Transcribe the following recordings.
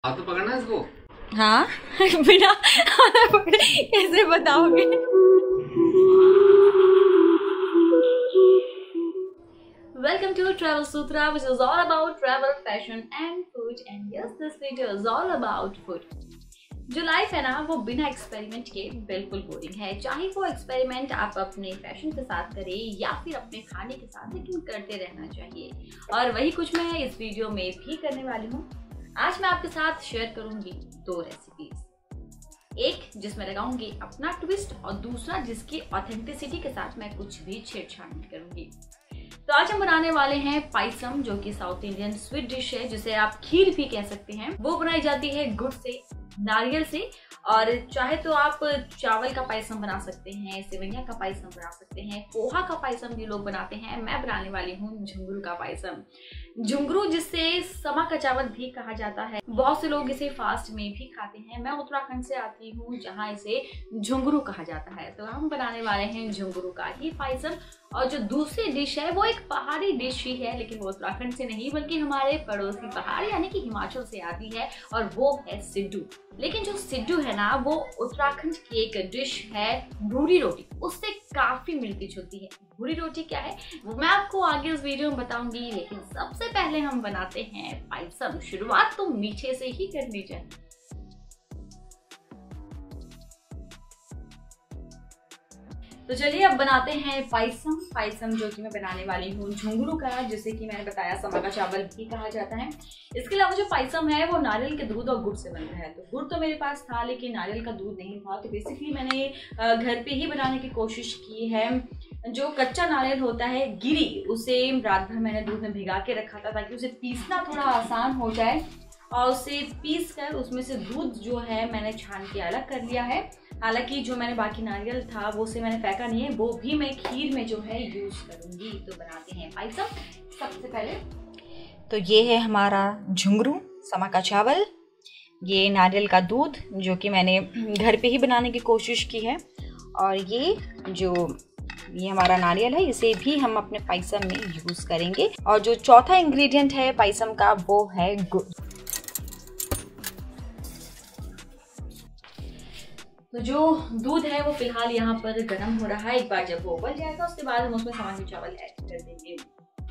हाथ तो पकड़ना है इसको। हाँ बिना कैसे बताओगे? Welcome to Travel Sutra, which is all about travel, fashion and food. And yes, this video is all about food. जो लाइफ है ना वो बिना एक्सपेरिमेंट के बिल्कुल बोरिंग है। चाहे वो एक्सपेरिमेंट आप अपने फैशन के साथ करें या फिर अपने खाने के साथ, लेकिन करते रहना चाहिए। और वही कुछ मैं इस वीडियो में भी करने वाली हूँ। आज मैं आपके साथ शेयर करूंगी दो रेसिपीज, एक जिसमें लगाऊंगी अपना ट्विस्ट और दूसरा जिसकी ऑथेंटिसिटी के साथ मैं कुछ भी छेड़छाड़ नहीं करूंगी। तो आज हम बनाने वाले हैं पायसम, जो कि साउथ इंडियन स्वीट डिश है, जिसे आप खीर भी कह सकते हैं। वो बनाई जाती है गुड़ से, नारियल से, और चाहे तो आप चावल का पायसम बना सकते हैं, सेवइयां का पायसम बना सकते हैं, पोहा का पायसम भी लोग बनाते हैं। मैं बनाने वाली हूँ झुंगरू का पायसम। झुंगरू जिससे समा का चावल भी कहा जाता है, बहुत से लोग इसे फास्ट में भी खाते हैं। मैं उत्तराखंड से आती हूँ जहाँ इसे झुंगरू कहा जाता है। तो हम बनाने वाले हैं झुंगरू का ही पायसम। और जो दूसरी डिश है वो एक पहाड़ी डिश ही है, लेकिन वो उत्तराखंड से नहीं बल्कि हमारे पड़ोसी पहाड़ यानी कि हिमाचल से आती है, और वो है सिड्डू। लेकिन जो सिड्डू है ना वो उत्तराखंड की एक डिश है भूरी रोटी, उससे काफी मिलती जुलती है। भूरी रोटी क्या है वो मैं आपको आगे इस वीडियो में बताऊंगी, लेकिन सबसे पहले हम बनाते हैं पायसम। शुरुआत तो मीठे से ही करनी चाहिए। तो चलिए अब बनाते हैं पायसम जो कि मैं बनाने वाली हूँ झुंगरू का, जिसे कि मैंने बताया समा का चावल भी कहा जाता है। इसके अलावा जो पायसम है वो नारियल के दूध और गुड़ से बनता है। तो गुड़ तो मेरे पास था लेकिन नारियल का दूध नहीं था, तो बेसिकली मैंने घर पे ही बनाने की कोशिश की है। जो कच्चा नारियल होता है गिरी, उसे रात भर मैंने दूध में भिगा के रखा था ताकि उसे पीसना थोड़ा आसान हो जाए, और उसे पीस कर उसमें से दूध जो है मैंने छान के अलग कर लिया है। हालांकि जो मैंने बाकी नारियल था वो से मैंने फेंका नहीं है, वो भी मैं खीर में जो है यूज करूंगी। तो बनाते हैं पायसम। सबसे पहले तो ये है हमारा झुंगरू समा का चावल, ये नारियल का दूध जो कि मैंने घर पे ही बनाने की कोशिश की है, और ये हमारा नारियल है, इसे भी हम अपने पायसम में यूज करेंगे। और जो चौथा इंग्रेडिएंट है पायसम का वो है गुड़। तो जो दूध है वो फिलहाल यहाँ पर गर्म हो रहा है। एक बार जब वो उबल जाएगा उसके बाद हम उसमें सामान्य चावल ऐड कर देंगे।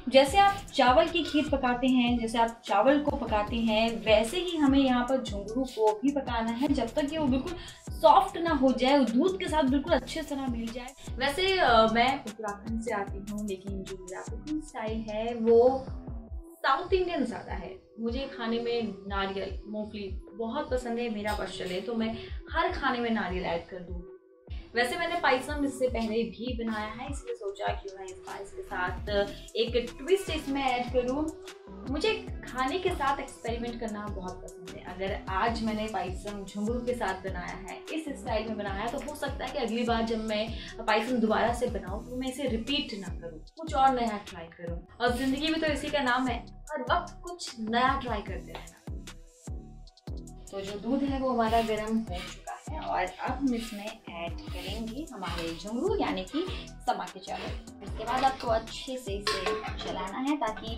जैसे आप चावल की खीर पकाते हैं, जैसे आप चावल को पकाते हैं, वैसे ही हमें यहाँ पर झुंगरू को भी पकाना है जब तक कि वो बिल्कुल सॉफ्ट ना हो जाए, दूध के साथ बिल्कुल अच्छे से ना मिल जाए। वैसे मैं उत्तराखंड से आती हूँ, लेकिन जो मेरा कुकिंग स्टाइल है वो साउथ इंडियन ज़्यादा है। मुझे खाने में नारियल, मूंगफली बहुत पसंद है। मेरा बस चले तो मैं हर खाने में नारियल ऐड कर दूँ। वैसे मैंने पायसम इससे पहले भी बनाया है, इसलिए सोचा क्यों ना इस बार इसके साथ एक ट्विस्ट इसमें ऐड करूँ। मुझे खाने के साथ एक्सपेरिमेंट करना बहुत पसंद है। अगर आज मैंने पायसम झुंगरू के साथ बनाया है, इस स्टाइल में बनाया है, तो हो सकता है कि अगली बार जब मैं पायसम दोबारा से बनाऊं तो मैं इसे रिपीट ना करूं, कुछ और नया ट्राई करूं। और जिंदगी में तो इसी का नाम है, हर वक्त कुछ नया ट्राई करते रहना। तो जो दूध है वो हमारा गर्म हो चुका है, और अब हम इसमें ऐड करेंगे हमारे झुंगरू यानी कि समा के चावल। इसके बाद आपको अच्छे से इसे चलाना है ताकि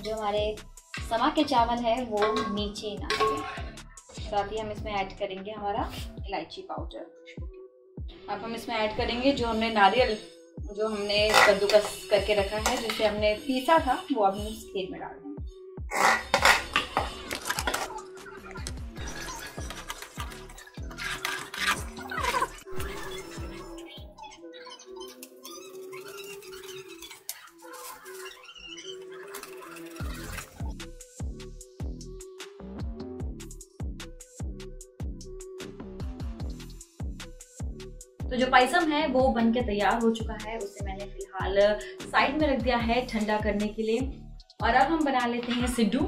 जो हमारे समा के चावल है वो नीचे ना लगे। साथ ही हम इसमें ऐड करेंगे हमारा इलायची पाउडर। अब हम इसमें ऐड करेंगे जो हमने नारियल जो हमने कद्दूकस करके रखा है, जिसे हमने पीसा था, वो अब हम इस खीर में डाल देंगे। तो जो पायसम है वो बनके तैयार हो चुका है, उसे मैंने फिलहाल साइड में रख दिया है ठंडा करने के लिए। और अब हम बना लेते हैं सिड्डू।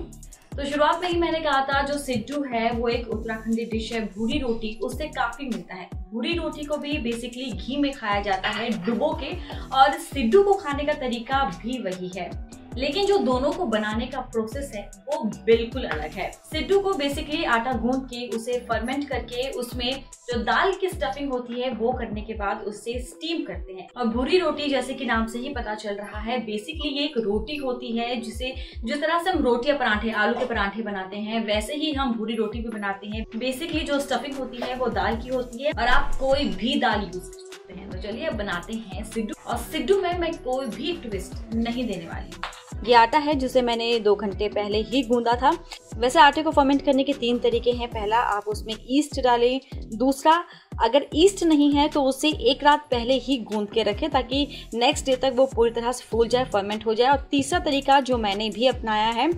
तो शुरुआत में ही मैंने कहा था जो सिड्डू है वो एक उत्तराखंडी डिश है, भूरी रोटी उससे काफी मिलता है। भूरी रोटी को भी बेसिकली घी में खाया जाता है डुबो के, और सिड्डू को खाने का तरीका भी वही है। लेकिन जो दोनों को बनाने का प्रोसेस है वो बिल्कुल अलग है। सिड्डू को बेसिकली आटा गूंद के उसे फर्मेंट करके उसमें जो दाल की स्टफिंग होती है वो करने के बाद उससे स्टीम करते हैं। और भूरी रोटी जैसे कि नाम से ही पता चल रहा है, बेसिकली ये एक रोटी होती है जिसे जिस तरह से हम रोटी या पराठे, आलू के पराठे बनाते हैं, वैसे ही हम भूरी रोटी भी बनाते हैं। बेसिकली जो स्टफिंग होती है वो दाल की होती है और आप कोई भी दाल यूज कर सकते हैं। तो चलिए अब बनाते हैं सिड्डू। और सिड्डू में मैं कोई भी ट्विस्ट नहीं देने वाली हूँ। ये आटा है जिसे मैंने 2 घंटे पहले ही गूंदा था। वैसे आटे को फर्मेंट करने के 3 तरीके हैं। पहला, आप उसमें ईस्ट डालें। दूसरा, अगर ईस्ट नहीं है तो उसे 1 रात पहले ही गूंद के रखें ताकि नेक्स्ट डे तक वो पूरी तरह से फूल जाए, फर्मेंट हो जाए। और तीसरा तरीका जो मैंने भी अपनाया है,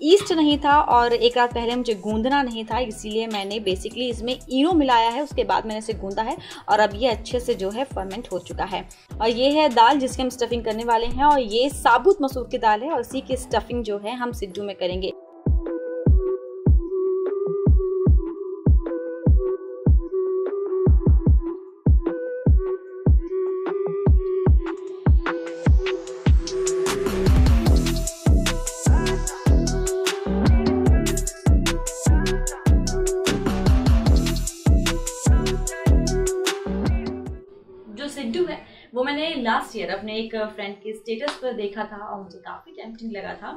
ईस्ट नहीं था और 1 रात पहले मुझे गूंदना नहीं था, इसीलिए मैंने बेसिकली इसमें इनो मिलाया है। उसके बाद मैंने इसे गूंदा है और अब ये अच्छे से जो है फर्मेंट हो चुका है। और ये है दाल जिसकी हम स्टफिंग करने वाले हैं और ये साबुत मसूर की दाल है और इसी की स्टफिंग जो है हम सिड्डू में करेंगे। सिड्डू है वो मैंने लास्ट ईयर अपने एक फ्रेंड के स्टेटस पर देखा था और मुझे काफी टेम्पटिंग लगा था।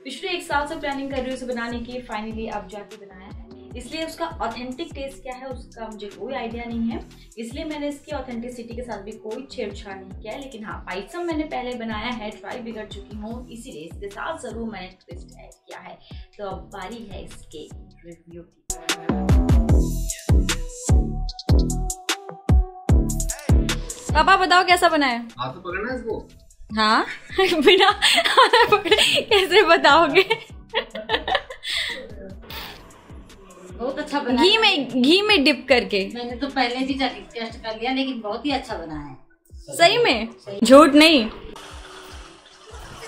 पिछले 1 साल से प्लानिंग कर रही हूँ इसे बनाने की, फाइनली अब जाके बनाया है। इसलिए उसका ऑथेंटिक टेस्ट क्या है उसका मुझे कोई आइडिया नहीं है, इसलिए मैंने इसकी ऑथेंटिसिटी के साथ भी कोई छेड़छाड़ नहीं किया है। लेकिन हाँ, पायसम मैंने पहले बनाया है, ट्राई भी कर चुकी हूँ, इसीलिए इसके साथ जरूर मैंने ट्विस्ट ऐड किया है। तो अब बारी है इसके रिव्यू की। पापा बताओ कैसा बना है? हाथ तो पकड़ना है इसको। हाँ बिना कैसे बताओगे? बहुत अच्छा बना। घी में डिप करके। मैंने तो पहले भी टेस्ट कर लिया लेकिन बहुत ही अच्छा बना है। सही में? झूठ नहीं।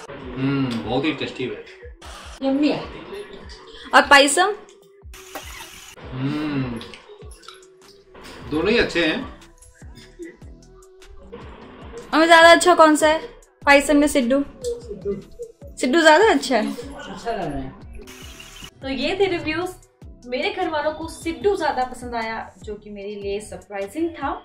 बहुत ही टेस्टी है। यम्मी है। और पायसम? दोनों ही अच्छे हैं। और ज्यादा अच्छा कौन सा है पायसम में? सिड्डू ज्यादा अच्छा है। अच्छा लग रहा है। तो ये थे रिव्यूज। मेरे घर वालों को सिड्डू ज्यादा पसंद आया, जो कि मेरे लिए सरप्राइजिंग था।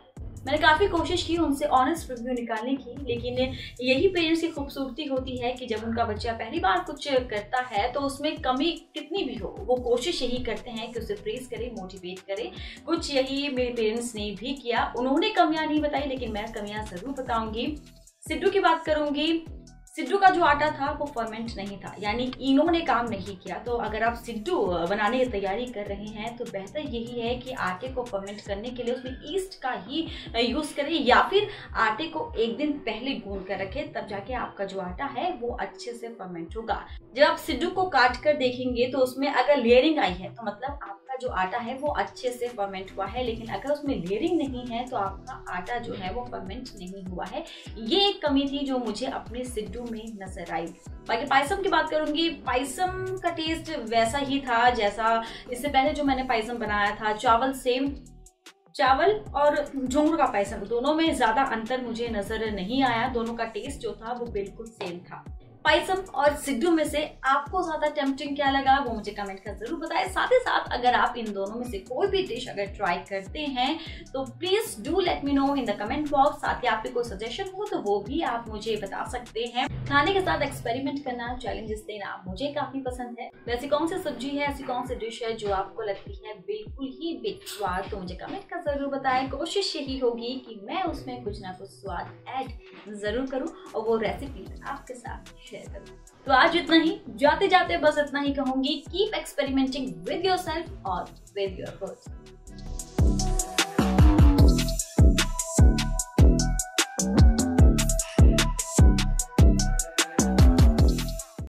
मैंने काफी कोशिश की उनसे ऑनेस्ट रिव्यू निकालने की, लेकिन यही पेरेंट्स की खूबसूरती होती है कि जब उनका बच्चा पहली बार कुछ करता है तो उसमें कमी कितनी भी हो वो कोशिश यही करते हैं कि उसे प्रेज करें, मोटिवेट करें। कुछ यही मेरे पेरेंट्स ने भी किया। उन्होंने कमियां नहीं बताई लेकिन मैं कमियां जरूर बताऊंगी। सिड्डू की बात करूंगी। सिड्डू का जो आटा था वो फर्मेंट नहीं था, यानी इनो ने काम नहीं किया। तो अगर आप सिड्डू बनाने की तैयारी कर रहे हैं तो बेहतर यही है कि आटे को फर्मेंट करने के लिए उसमें ईस्ट का ही यूज करें या फिर आटे को 1 दिन पहले गूंद कर रखें, तब जाके आपका जो आटा है वो अच्छे से फर्मेंट होगा। जब आप सिड्डू को काट कर देखेंगे तो उसमें अगर लेयरिंग आई है तो मतलब आपका जो आटा है वो अच्छे से फर्मेंट हुआ है, लेकिन अगर उसमें लेयरिंग नहीं है तो आपका आटा जो है वो फर्मेंट नहीं हुआ है। ये एक कमी थी जो मुझे अपने सिड्डू में नजर आई। बाकी पायसम की बात करूंगी। पायसम का टेस्ट वैसा ही था जैसा इससे पहले जो मैंने पायसम बनाया था। चावल और झुंगरू का पायसम, दोनों में ज्यादा अंतर मुझे नजर नहीं आया। दोनों का टेस्ट जो था वो बिल्कुल सेम था। पायसम और सिड्डू में से आपको ज्यादा टेम्पटिंग क्या लगा वो मुझे कमेंट कर जरूर बताएं। साथ ही साथ अगर आप इन दोनों में से कोई भी डिश अगर ट्राई करते हैं तो please do let me know in the comment box. साथ ही आपके कोई सजेशन हो तो वो भी आप मुझे बता सकते हैं। खाने के साथ एक्सपेरिमेंट करना, चैलेंजेस देना मुझे काफी पसंद है। वैसी कौन सी सब्जी है, ऐसी कौन सी डिश है जो आपको लगती है बिल्कुल ही बेस्वाद, तो मुझे कमेंट कर जरूर बताएं। कोशिश यही होगी कि मैं उसमें कुछ ना कुछ स्वाद ऐड जरूर करूं और वो रेसिपी आपके साथ शेयर करूं। तो आज इतना ही। जाते जाते बस इतना ही कहूंगी, कीप एक्सपेरिमेंटिंग विद योरसेल्फ और विद योर फूड।